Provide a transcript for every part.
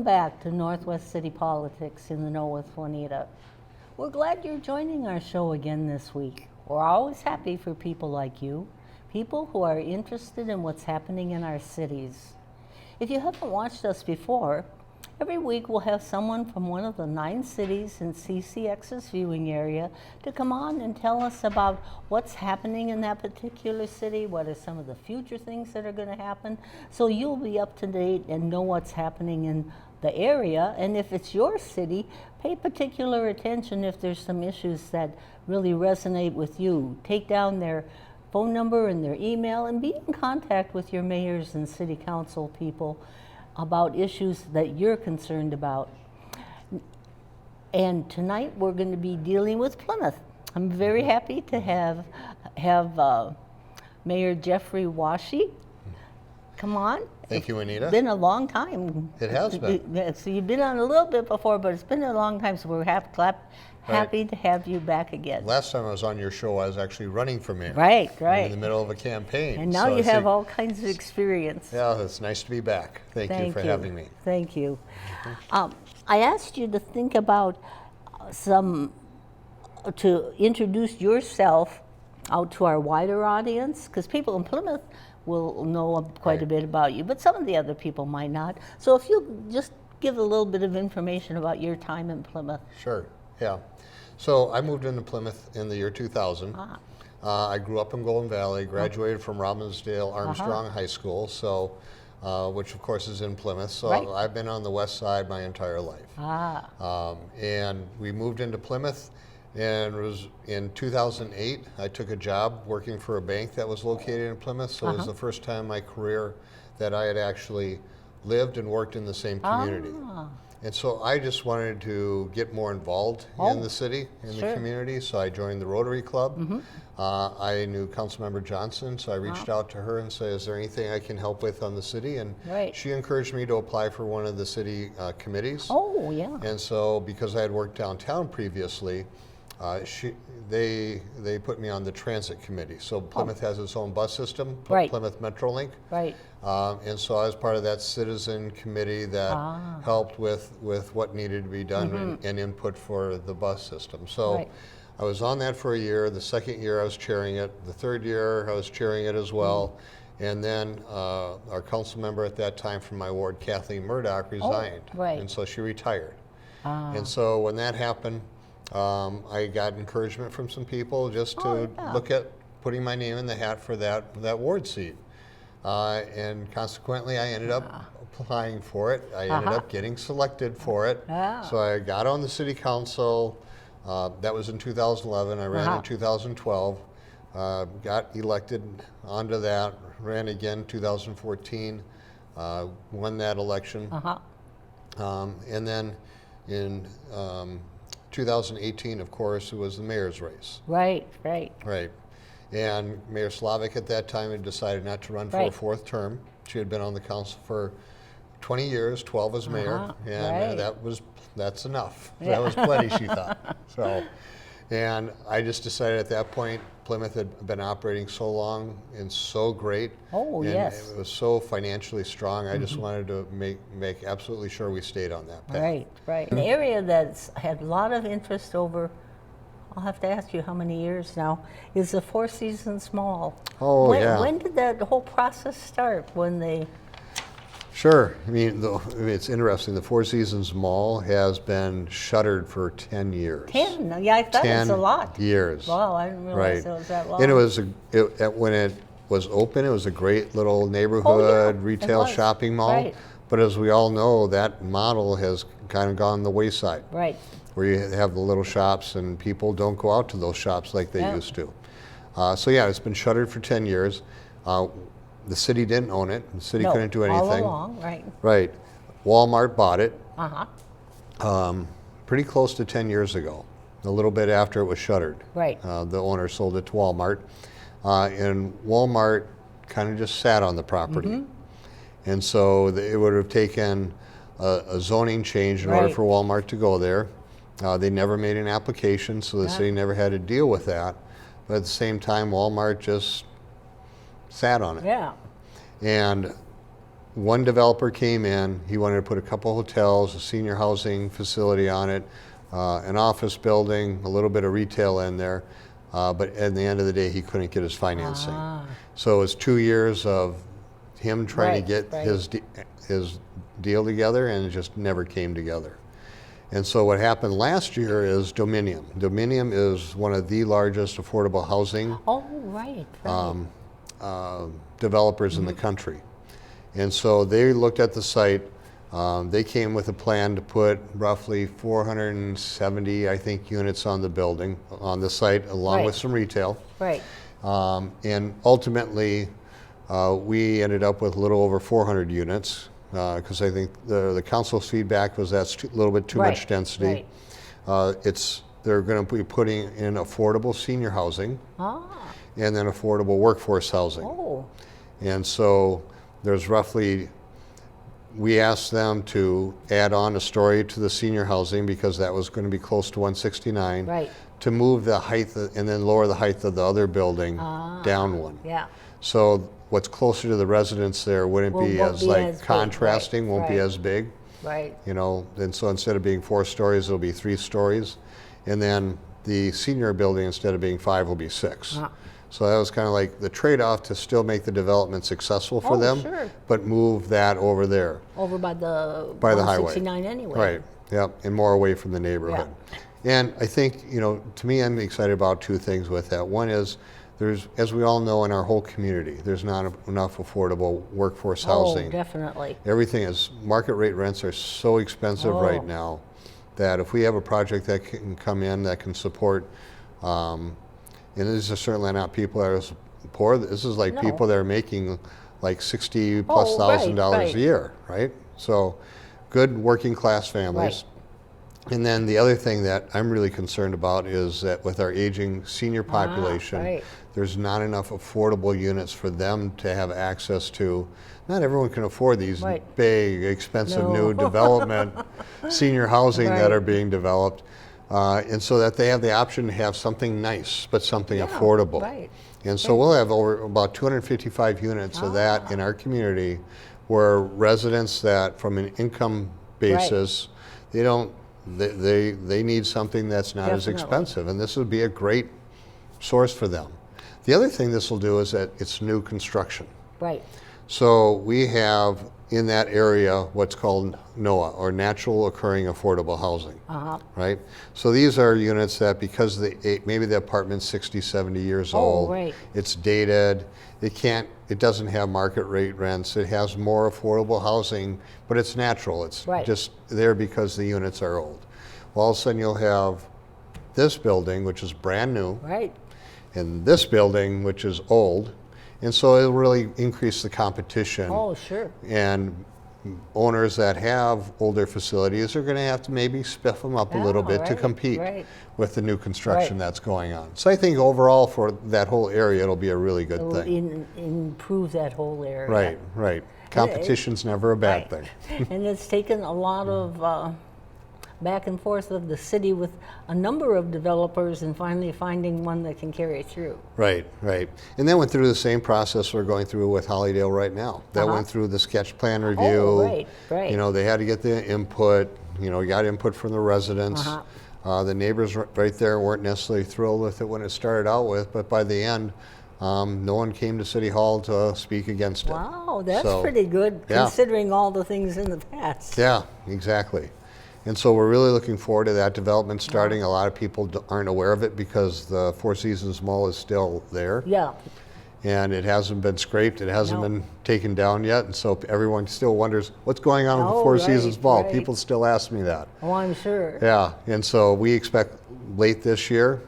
Welcome back to Northwest City Politics in the Know with Juanita. We're glad you're joining our show again this week. We're always happy for people like you, people who are interested in what's happening in our cities. If you haven't watched us before, every week we'll have someone from one of the 9 cities in CCX's viewing area to come on and tell us about what's happening in that particular city, what are some of the future things that are going to happen, so you'll be up to date and know what's happening in the area. And if it's your city, pay particular attention if there's some issues that really resonate with you. Take down their phone number and their email and be in contact with your mayors and city council people about issues that you're concerned about. And tonight we're going to be dealing with Plymouth. I'm very happy to have Mayor Jeffry Wosje come on. Thank you, Juanita. It's been a long time. It has been. So you've been on a little bit before, but it's been a long time, so we're happy to have you back again. Last time I was on your show, I was actually running for mayor. Right. In the middle of a campaign. And now you have all kinds of experience. Yeah, it's nice to be back. Thank you for having me. Thank you. I asked you to think about to introduce yourself out to our wider audience, because people in Plymouth will know quite a bit about you, but some of the other people might not. So if you just give a little bit of information about your time in Plymouth. Sure, yeah. So I moved into Plymouth in the year 2000. I grew up in Golden Valley, graduated from Robbinsdale Armstrong High School, so which of course is in Plymouth. So I've been on the west side my entire life. And we moved into Plymouth, and it was in 2008 I took a job working for a bank that was located in Plymouth. So it was the first time in my career that I had actually lived and worked in the same community. And so I just wanted to get more involved in the city, in the community. So I joined the Rotary Club. I knew Councilmember Johnson, so I reached out to her and said, is there anything I can help with on the city? And she encouraged me to apply for one of the city committees. And so because I had worked downtown previously, they put me on the transit committee. So Plymouth has its own bus system, Plymouth Metrolink. And so I was part of that citizen committee that helped with what needed to be done and input for the bus system. So I was on that for a year. The second year I was chairing it. The third year I was chairing it as well. And then our council member at that time from my ward, Kathleen Murdoch, resigned. And so she retired. And so when that happened, I got encouragement from some people just to look at putting my name in the hat for that ward seat. And consequently, I ended up applying for it. I ended up getting selected for it. So I got on the city council. That was in 2011. I ran in 2012. Got elected onto that. Ran again 2014. Won that election. And then in 2018, of course, it was the mayor's race. Right. And Mayor Slavic at that time had decided not to run for a fourth term. She had been on the council for 20 years, 12 as mayor, and that's enough. That was plenty, she thought. So, and I just decided at that point, Plymouth had been operating so long and so great. And it was so financially strong. I just wanted to make absolutely sure we stayed on that path. An area that's had a lot of interest over, I'll have to ask you how many years now, is the Four Seasons Mall. When did that whole process start? When they... Sure. I mean, it's interesting. The Four Seasons Mall has been shuttered for 10 years. 10? Yeah, I thought it was a lot. 10 years. Wow, I didn't realize it was that long. And it was, when it was open, it was a great little neighborhood retail shopping mall. But as we all know, that model has kind of gone the wayside. Where you have the little shops and people don't go out to those shops like they used to. So yeah, it's been shuttered for 10 years. The city didn't own it. The city couldn't do anything. All along, Walmart bought it pretty close to 10 years ago, a little bit after it was shuttered. The owner sold it to Walmart. And Walmart kind of just sat on the property. And so it would have taken a zoning change in order for Walmart to go there. They never made an application, so the city never had to deal with that. But at the same time, Walmart just sat on it. And one developer came in, he wanted to put a couple hotels, a senior housing facility on it, an office building, a little bit of retail in there, but at the end of the day, he couldn't get his financing. So it was 2 years of him trying to get his deal together, and it just never came together. And so what happened last year is Dominium. Dominium is one of the largest affordable housing developers in the country. And so they looked at the site. They came with a plan to put roughly 470, I think, units on the building, on the site, along with some retail. And ultimately, we ended up with a little over 400 units, because I think the council's feedback was that's a little bit too much density. They're going to be putting in affordable senior housing and then affordable workforce housing. And so there's roughly, we asked them to add on a story to the senior housing because that was going to be close to 169, to move the height and then lower the height of the other building down one. So what's closer to the residents there wouldn't be as like contrasting, won't be as big. You know, and so instead of being 4 stories, it'll be 3 stories. And then the senior building, instead of being 5, will be 6. So that was kind of like the trade-off to still make the development successful for them, but move that over there. Over by the highway. 169 anyway. Right, yep, and more away from the neighborhood. And I think, you know, to me, I'm excited about 2 things with that. One is, there's, as we all know in our whole community, there's not enough affordable workforce housing. Oh, definitely. Everything is, market rate rents are so expensive right now that if we have a project that can come in that can support, and these are certainly not people that are poor, this is like people that are making like $60,000+ a year, right? So good working class families. And then the other thing that I'm really concerned about is that with our aging senior population, there's not enough affordable units for them to have access to. Not everyone can afford these big, expensive new development senior housing that are being developed. And so that they have the option to have something nice, but something affordable. And so we'll have over about 255 units of that in our community, where residents that from an income basis, they don't, they need something that's not as expensive, and this would be a great source for them. The other thing this will do is that it's new construction. So we have in that area what's called NOAH, or Natural Occurring Affordable Housing, right? So these are units that, because maybe the apartment's 60, 70 years old, it's dated, it doesn't have market rate rents, it has more affordable housing, but it's natural, it's just there because the units are old. Well, all of a sudden you'll have this building, which is brand new, and this building, which is old, and so it'll really increase the competition. And owners that have older facilities are going to have to maybe spiff them up a little bit to compete with the new construction that's going on. So I think overall for that whole area, it'll be a really good thing. Improve that whole area. Competition's never a bad thing. And it's taken a lot of back and forth of the city with a number of developers and finally finding one that can carry through. And then went through the same process we're going through with Hollydale right now. That went through the sketch plan review. You know, they had to get the input, you know, got input from the residents. The neighbors right there weren't necessarily thrilled with it when it started out with, but by the end, no one came to City Hall to speak against it. Wow, that's pretty good considering all the things in the past. Yeah, exactly. And so we're really looking forward to that development starting. A lot of people aren't aware of it because the Four Seasons Mall is still there. And it hasn't been scraped, it hasn't been taken down yet, and so everyone still wonders what's going on with the Four Seasons Mall. People still ask me that. Oh, I'm sure. Yeah, and so we expect late this year.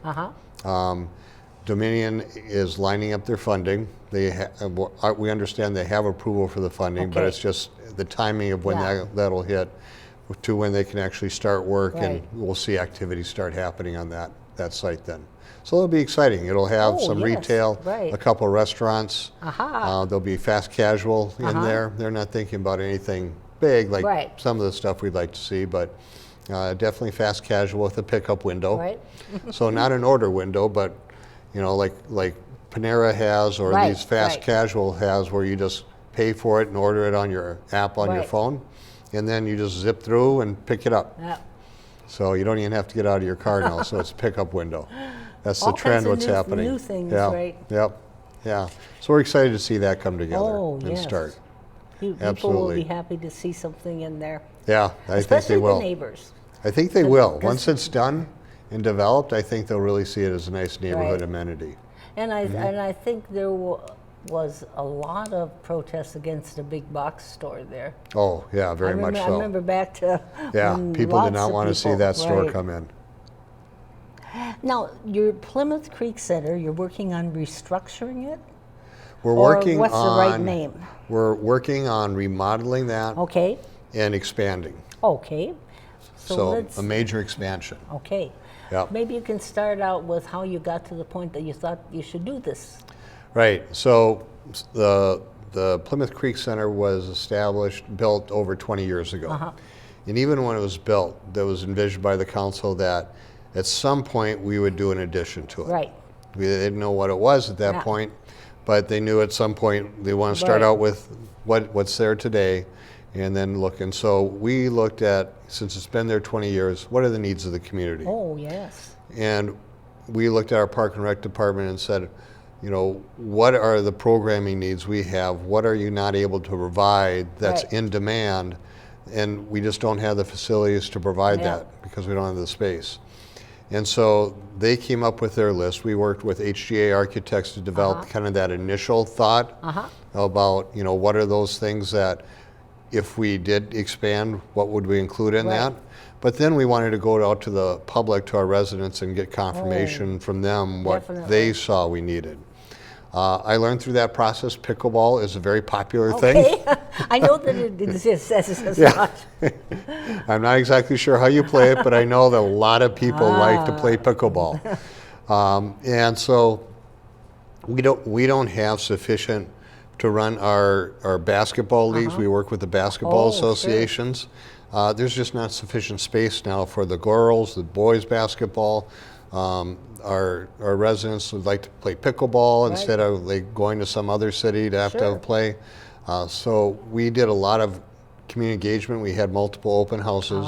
Dominion is lining up their funding. We understand they have approval for the funding, but it's just the timing of when that'll hit to when they can actually start work, and we'll see activity start happening on that site then. So it'll be exciting. It'll have some retail, a couple of restaurants. There'll be fast casual in there. They're not thinking about anything big like some of the stuff we'd like to see, but definitely fast casual with a pickup window. So not an order window, but you know, like Panera has, or these fast casual has, where you just pay for it and order it on your app on your Right. phone, and then you just zip through and pick it up. Yeah. So you don't even have to get out of your car now, so it's a pickup window. That's the All trend, kinds of what's happening. new things, Yeah, right? yep, yeah. So we're excited to see that come together Oh, and yes. start. People will Absolutely. be happy to see something in there, Yeah, I think especially they will. the neighbors. I think they will. 'Cause- Once it's done and developed, I think they'll really see it as a nice neighborhood Right. amenity. And I Mm-hmm. think there was a lot of protests against the big box store there. Oh, yeah, very much I so. remember back to Yeah, when people did lots not of want to see people- that store right. come in. Now, your Plymouth Creek Center, you're working on restructuring it? We're Or working what's the on right name? We're working on remodeling that Okay, and expanding. okay. So let's, a major expansion. okay. Yep. Maybe you can start out with how you got to the point that you thought you should do this. Right. So the Plymouth Creek Center was built over 20 years ago. Uh-huh. And even when it was built, that was envisioned by the council that at some point we would do an addition to it. Right, We didn't know what it was at that Yeah. point, but they knew at some point they want to start Right. out with what's there today and then look. And so we looked at, since it's been there 20 years, what are the needs of the community? oh, yes. And we looked at our Park and Rec department and said, you know, what are the programming needs we have? What are you not able to provide that's Right. in demand? And we just don't have the facilities to provide Yeah. that because we don't have the space. And so they came up with their list. We worked with HGA architects to develop kind of that initial thought Uh-huh. about, you know, what are those things that if we did expand, what would we include in Right. that? But then we wanted to go out to the public, to our residents, and get confirmation from them what Definitely. they saw we needed. I learned through that process pickleball is a very popular thing. Okay, I know that it exists as Yeah. such. I'm not exactly sure how you play it, but I know that a lot of people like to play pickleball. And so we don't have sufficient to run our basketball leagues. We work with the basketball Oh, sure. associations. There's just not sufficient space now for the girls, the boys basketball. Our residents would like to play pickleball instead of like going to some other city to have Sure. to play. So we did a lot of community engagement. We had multiple open houses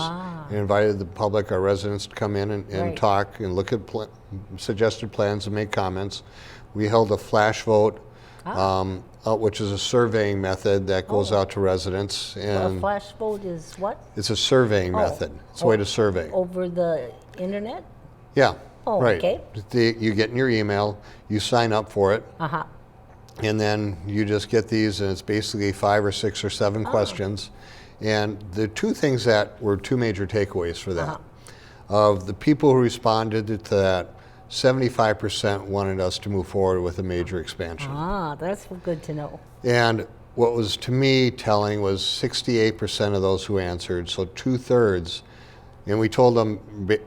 and invited the public, our residents, to come in and Right. talk and look at suggested plans and make comments. We held a flash vote, which is a surveying method that goes out to residents, A and flash vote is what? it's a surveying method. It's a way to survey. Over the internet? Yeah, Oh, right. okay. You get in your email, you sign up for it, Uh-huh. and then you just get these, and it's basically 5 or 6 or 7 questions. And the two things that were two major takeaways for that, of the people who responded to that, 75% wanted us to move forward with a major expansion. Ah, that's good to know. And what was to me telling was 68% of those who answered, so 2/3, and we told them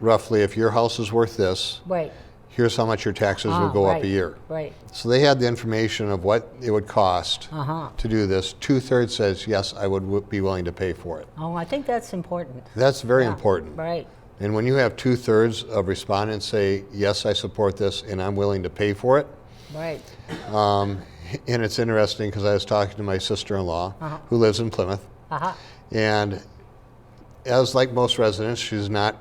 roughly, if your house is worth this, Right. here's how much your taxes would go up right, a year. Right. So they had the information of what it would cost to do this. 2/3 says, yes, I would be willing to pay for it. Oh, I think that's important. That's very important. Right. And when you have 2/3 of respondents say, yes, I support this and I'm willing to pay for it. Right. And it's interesting because I was talking to my sister-in-law who lives in Plymouth. Uh-huh. And as like most residents, she's not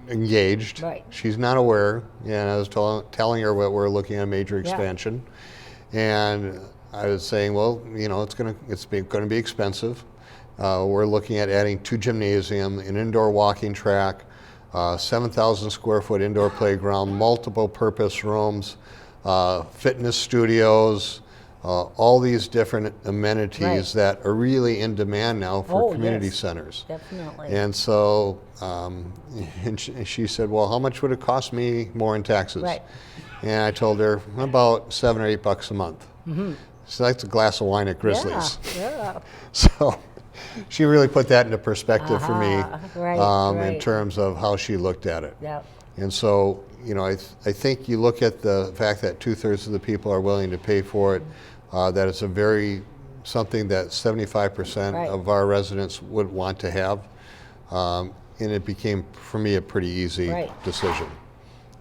engaged. Right. She's not aware. And I was telling her what we're looking at a major expansion. And I was saying, well, you know, it's going to be expensive. We're looking at adding 2 gymnasium, an indoor walking track, 7,000 square foot indoor playground, multiple purpose rooms, fitness studios, all these different amenities Right. that are really in demand now for Oh, community yes. centers. Definitely. And so, and she said, well, how much would it cost me more in taxes? Right. And I told her, about $7 or $8 a month. She likes a glass of wine at Grizzlies. Yeah. So she really put that into perspective for me Right, in right. terms of how she looked at it. Yeah. And so, you know, I think you look at the fact that 2/3 of the people are willing to pay for it, that it's something that 75% Right. of our residents would want to have. And it became, for me, a pretty easy Right. decision.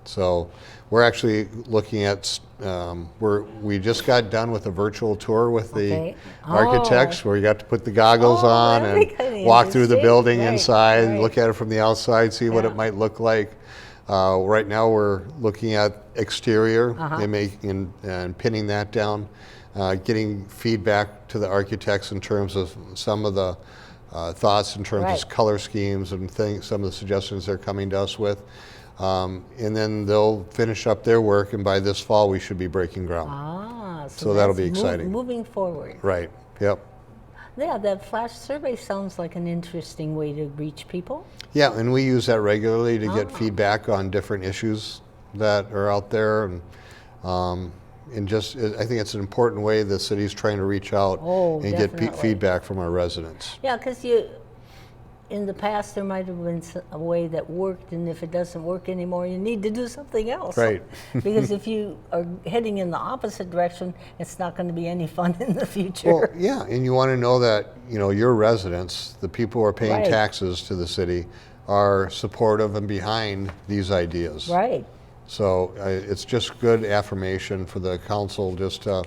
So we're actually looking at, we just got done with a virtual tour with the Okay. architects, Oh. where you got to put the goggles Oh, on that'd be and kinda walk through the interesting. building Right, inside, right. look at it from the outside, see what Yeah. it might look like. Right now, we're looking at exterior Uh-huh. and pinning that down, getting feedback to the architects in terms of some of the thoughts in terms Right. of color schemes and things, some of the suggestions they're coming to us with. And then they'll finish up their work, and by this fall, we should be breaking ground. So that'll that's be exciting. Moving forward. Right, yep. Yeah, that flash survey sounds like an interesting way to reach people. Yeah, and we use that regularly to get feedback on different issues that are out there. And just, I think it's an important way the city's trying to reach out Oh, and get definitely. feedback from our residents. Yeah, because in the past, there might have been a way that worked, and if it doesn't work anymore, you need to do something else. Right. Because if you are heading in the opposite direction, it's not going to be any fun in the future. Well, yeah, and you want to know that, your residents, the people who are paying Right. taxes to the city, are supportive and behind these ideas. Right. So it's just good affirmation for the council just to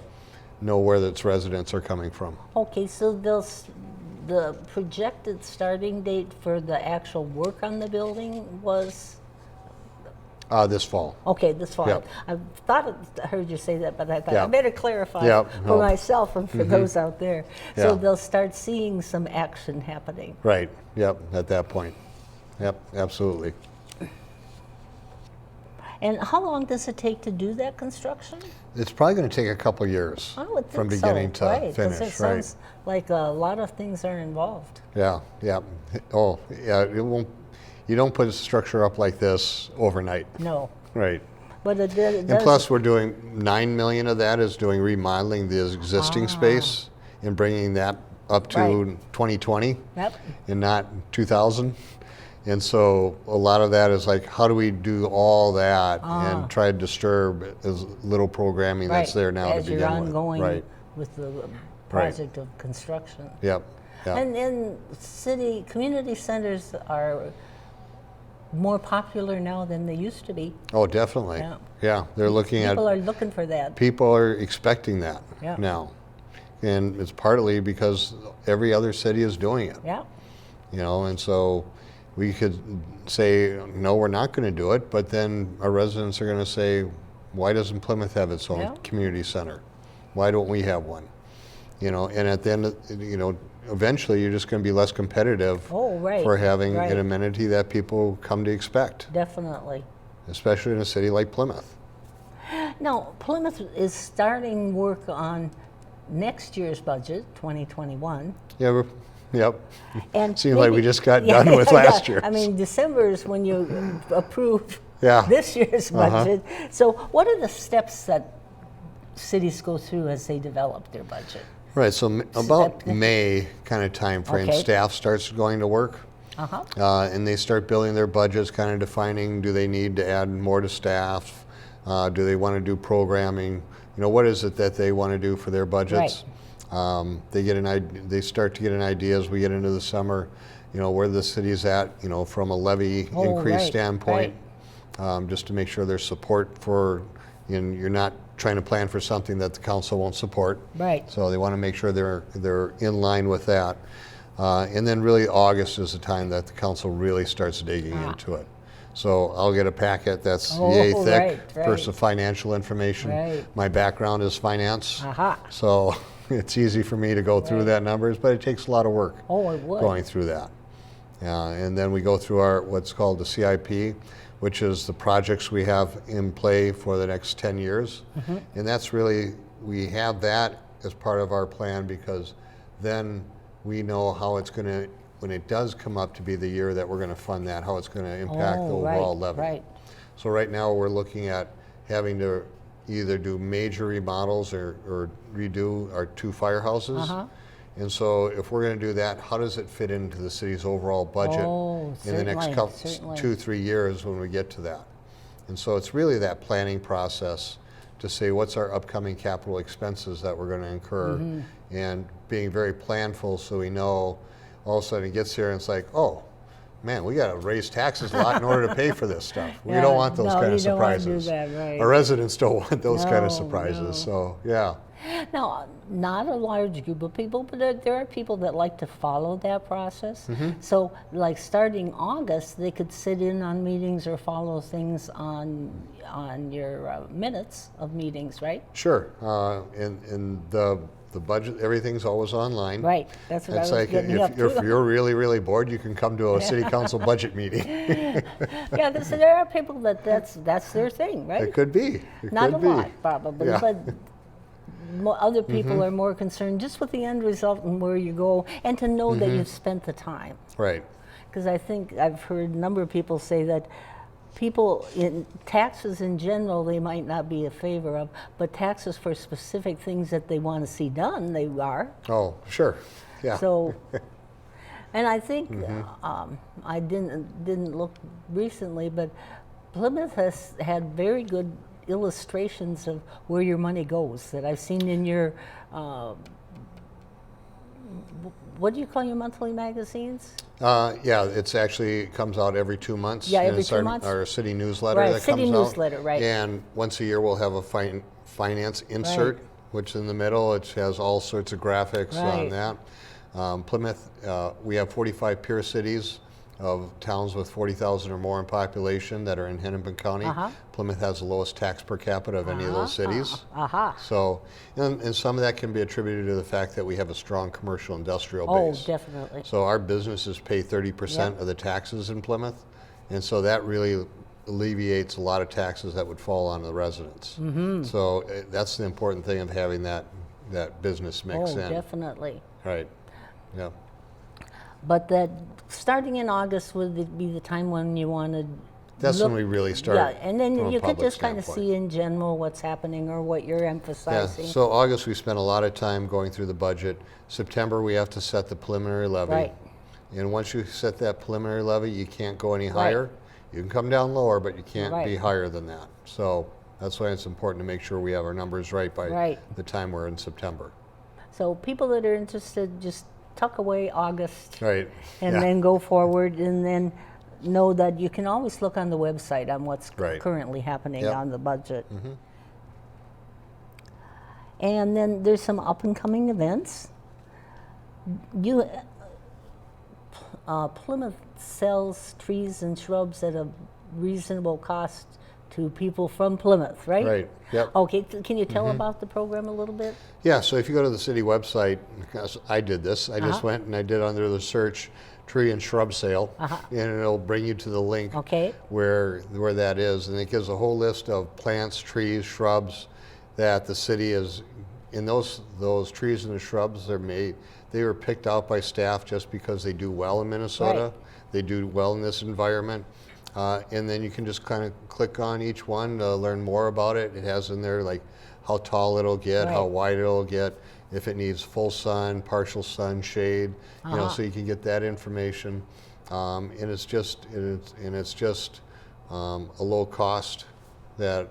know where its residents are coming from. Okay, so the projected starting date for the actual work on the building was, This fall. okay, this fall. Yep. I thought I heard you say that, but I thought I Yep. better clarify Yep, for no. myself and for those out there. So Yeah. they'll start seeing some action happening. Right, yep, at that point. Yep, absolutely. And how long does it take to do that construction? It's probably going to take a couple years I would think from beginning so, to right, 'cause finish, it right? sounds like a lot of things are involved. Yeah, yeah. Oh, yeah, it won't, you don't put a structure up like this overnight, No, right? but it does. And plus, we're doing 9 million of that is doing remodeling the existing space and bringing that up to Right. 2020 Yep. and not 2000. And so a lot of that is like, how do we do all that and try to disturb as little programming that's Right, there now to as begin you're with? ongoing Right. with the project of construction. Yep. Yep. And community centers are more popular now than they used to be. Oh, definitely. Yeah. Yeah. They're looking People at are looking for that. people are expecting that Yeah. now, and it's partly because every other city is doing it. Yeah. And so we could say, no, we're not going to do it, but then our residents are going to say, why doesn't Plymouth have its own Yeah. community center? Why don't we have one? And at the end, eventually you're just going to be less competitive Oh, right. for having right. an amenity that people come to expect, Definitely. especially in a city like Plymouth. Now, Plymouth is starting work on next year's budget, 2021. Yeah, yep. And Seems like we maybe- just got Yeah, done with yeah, last yeah. year's. I mean, December is when you approve Yeah. this year's budget. So what are the steps that cities go through as they develop their budget? Right, so about May kind of time frame, Okay. staff starts going to work. Uh-huh. And they start building their budgets, kind of defining, do they need to add more to staff? Do they want to do programming? What is it that they want to do for their budgets? They start to get an idea as we get into the summer, where the city's at, from a levy Oh, increase right, standpoint, just to make sure there's support for, you're not trying to plan for something that the council won't support. Right. So they want to make sure they're in line with that. And then really August is the time that the council really starts digging into it. So I'll get a packet that's yay Oh, thick right, for some financial information. Right. My background is finance. Aha. So it's easy for me to go through Right. that numbers, but it takes a lot of work Oh, it would. going through that. And then we go through our what's called the CIP, which is the projects we have in play for the next 10 years. And that's really, we have that as part of our plan because then we know how it's going to, when it does come up to be the year that we're going to fund that, how it's going to impact the overall levy. Right. So right now we're looking at having to either do major remodels or redo our 2 firehouses. And so if we're going to do that, how does it fit into the city's overall budget Oh, in the next certainly. 2-3 years when we get to that? And so it's really that planning process to say what's our upcoming capital expenses that we're going to incur and being very planful so we know all of a sudden it gets here and it's like, oh, man, we got to raise taxes a lot in order to pay for this stuff. We don't want those kind of surprises. No, you don't want to do that, right. Our residents don't want those kind of No, surprises. no. So, yeah. Now, not a large group of people, but there are people that like to follow that process. So, like starting August, they could sit in on meetings or follow things on your minutes of meetings, right? Sure. In the budget, everything's always online. Right. That's what It's I was like getting up if to. you're really, really bored, you can come to a city council budget meeting. Yeah, so there are people that's their thing, right? It could be. It Not could a lot, probably, Yeah. but other people are more concerned just with the end result and where you go, and to know that you've spent the time. Right. Because I think I've heard a number of people say that people in taxes in general they might not be in favor of, but taxes for specific things that they want to see done, they are. Oh, sure. Yeah. So, and I think I didn't look recently, but Plymouth has had very good illustrations of where your money goes that I've seen in your what do you call your monthly magazines? Yeah, it's actually comes out every 2 months. Yeah, and every it's 2 months? Our city newsletter Right, that city comes newsletter, out. right. And once a year we'll have a finance insert, which in the middle it has all sorts of graphics on Right. that. Plymouth, we have 45 peer cities of towns with 40,000 or more in population that are in Hennepin County. Plymouth has the lowest tax per capita of any of those cities. So, and some of that can be attributed to the fact that we have a strong commercial industrial base. Oh, definitely. So our businesses pay 30% of the taxes in Plymouth, and so that really alleviates a lot of taxes that would fall on the residents. So that's the important thing of having that business mix Oh, in. definitely. Right. Yeah. But that starting in August would be the time when you want to. That's when we really start. Yeah, and then from a you could public just kind of standpoint. see in general what's happening or what you're Yeah, emphasizing. so August we spent a lot of time going through the budget. September we have to set the preliminary levy. Right. And once you set that preliminary levy, you can't go any higher. You can come down lower, but you can't be higher than that. So that's why it's important to make sure we have our numbers right by the time we're in September. So people that are interested, just tuck away August. Right. And then go forward, and then know that you can always look on the website on what's currently happening on the budget. And then there's some up and coming events. Plymouth sells trees and shrubs at a reasonable cost to people from Plymouth, right? Right. Yep. Okay, can you tell about the program a little bit? Yeah, so if you go to the city website, because I did this, I just went and I did under the search tree and shrub sale, and it'll bring you to the link where that is, and it gives a whole list of plants, trees, shrubs that the city is, in those trees and the shrubs, they were picked out by staff just because they do well in Minnesota. They do well in this environment. And then you can just kind of click on each one to learn more about it. It has in there like how tall it'll get, how wide it'll get, if it needs full sun, partial sun, shade, you know, so you can get that information. And it's just a low cost that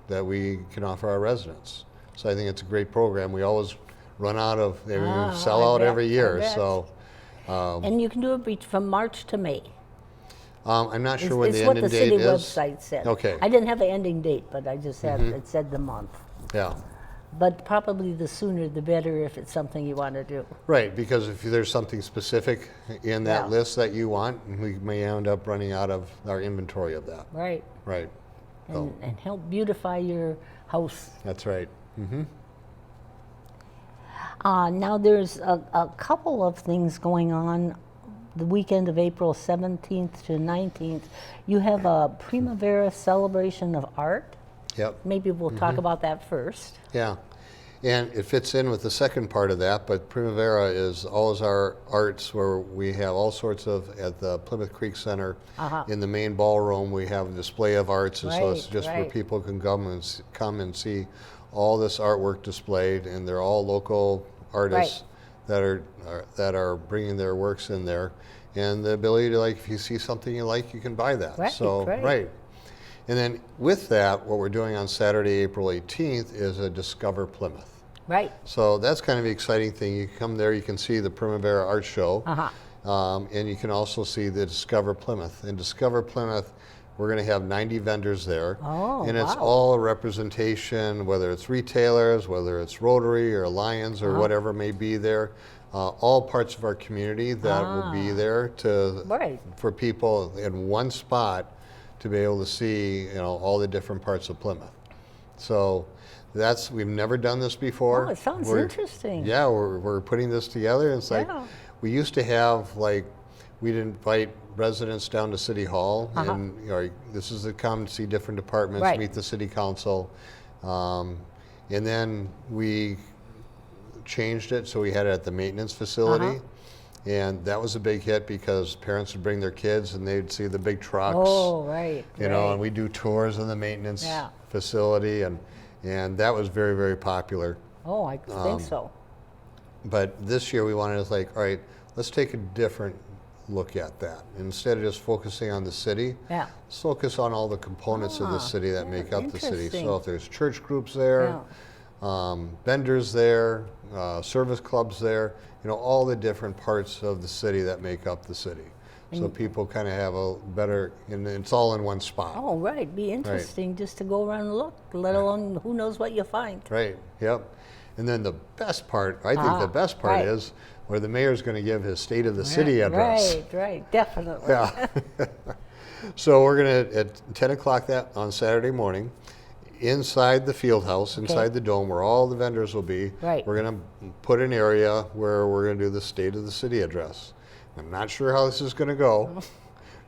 we can offer our residents. So I think it's a great program. We always run out of, we sell out every year. So, and you can do it from March to May. I'm not sure when the It's ending what the date city is. website said. Okay. I didn't have an ending date, but I just had, it said the month. Yeah. But probably the sooner the better if it's something you want to do. Right, because if there's something specific in that list that you want, we may end up running out of our inventory of that. Right. Right. So, And help beautify your house. that's right. Now there's a couple of things going on the weekend of April 17th to 19th. You have a Primavera celebration of art. Yep. Maybe we'll talk about that first. Yeah. And it fits in with the second part of that, but Primavera is all of our arts where we have all sorts of, at the Plymouth Creek Center, in the main ballroom, we have a display of arts, and so it's just where people can come and see all this artwork displayed, and they're all local artists that are bringing their works in there, and the ability to, like, if you see something you like, you can buy that. Right. And then with that, what we're doing on Saturday, April 18th, is a Discover Plymouth. Right. So that's kind of the exciting thing. You come there, you can see the Primavera Art Show, And you can also see the Discover Plymouth. In Discover Plymouth, we're going to have 90 vendors there. Oh, and it's wow. all a representation, whether it's retailers, whether it's Rotary or Lions or whatever may be there. All parts of our community that will be there Right. for people in one spot to be able to see, all the different parts of Plymouth. So we've never done this before. Oh, it sounds We're- interesting. Yeah, we're putting this together. It's like Yeah. we used to have we'd invite residents down to City Hall, and this is to come see different departments, Right. meet the City Council, and then we changed it so we had it at the maintenance facility. And that was a big hit because parents would bring their kids and they'd see the big trucks. Oh, right. And we do tours of the maintenance facility, and that was very, very popular. Oh, I think so. But this year we wanted to all right, let's take a different look at that. Instead of just focusing on the city, let's focus on all the components of the city that make up the city. interesting. So if there's church groups there, vendors there, service clubs there, all the different parts of the city that make up the city. So people kind of have a better, and it's all in one spot. Oh, right. Be interesting just to go around and look, let alone who knows what you'll find. Right, yep. And then the best part, I think the best part is where the mayor's going to give his State of the City address. Right, definitely. Yeah. So we're going to, at 10 o'clock on Saturday morning, inside the field house, inside the dome where all the vendors will be, Right. we're going to put an area where we're going to do the State of the City address. I'm not sure how this is going to go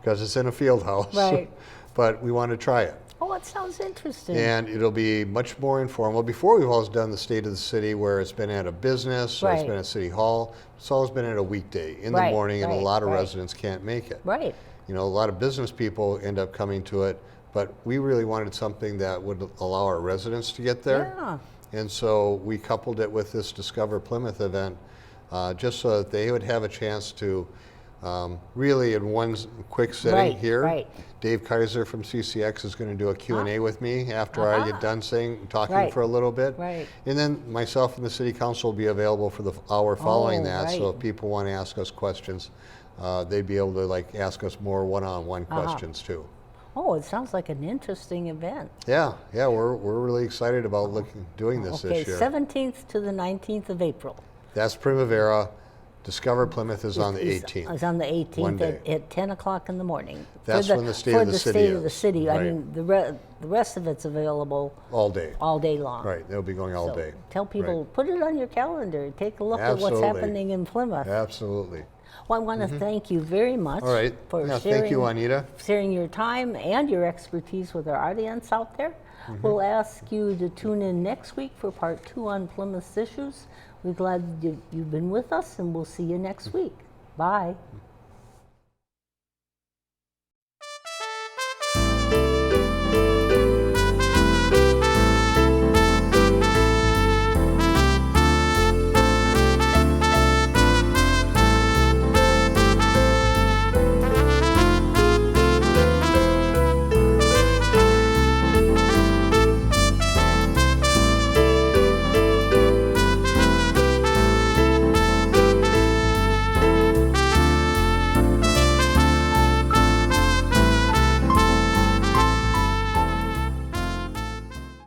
because it's in a field house, Right. but we want to try it. Oh, it sounds interesting. And it'll be much more informal. Before, we've always done the State of the City where it's been at a business or it's been at City Hall. It's always been at a weekday in the morning, and a lot of residents can't make it. Right. A lot of business people end up coming to it, but we really wanted something that would allow our residents to get there. Yeah. And so we coupled it with this Discover Plymouth event, just so that they would have a chance to really in one quick sitting here. Right. Dave Kaiser from CCX is going to do a Q&A with me after I get done talking for a little bit. Right. And then myself and the City Council will be available for the hour following that. So right. if people want to ask us questions, they'd be able to ask us more one-on-one questions too. Oh, it sounds like an interesting event. Yeah, we're really excited about doing this Okay, year. 17th to the 19th of April. That's Primavera. Discover Plymouth is on the 18th. It's on the 18th One day. at 10 o'clock in the morning. That's when the State for of the City State of the is. City. I Right. mean, the rest of it's available All day. all day long. Right, they'll be going all So day. tell people, Right. put it on your calendar. Take a look at what's Absolutely. happening in Plymouth. Absolutely. Well, I want to thank you very much All right. for Yeah, sharing, thank you, Juanita. sharing your time and your expertise with our audience out there. We'll ask you to tune in next week for part 2 on Plymouth's issues. We're glad you've been with us, and we'll see you next week. Bye.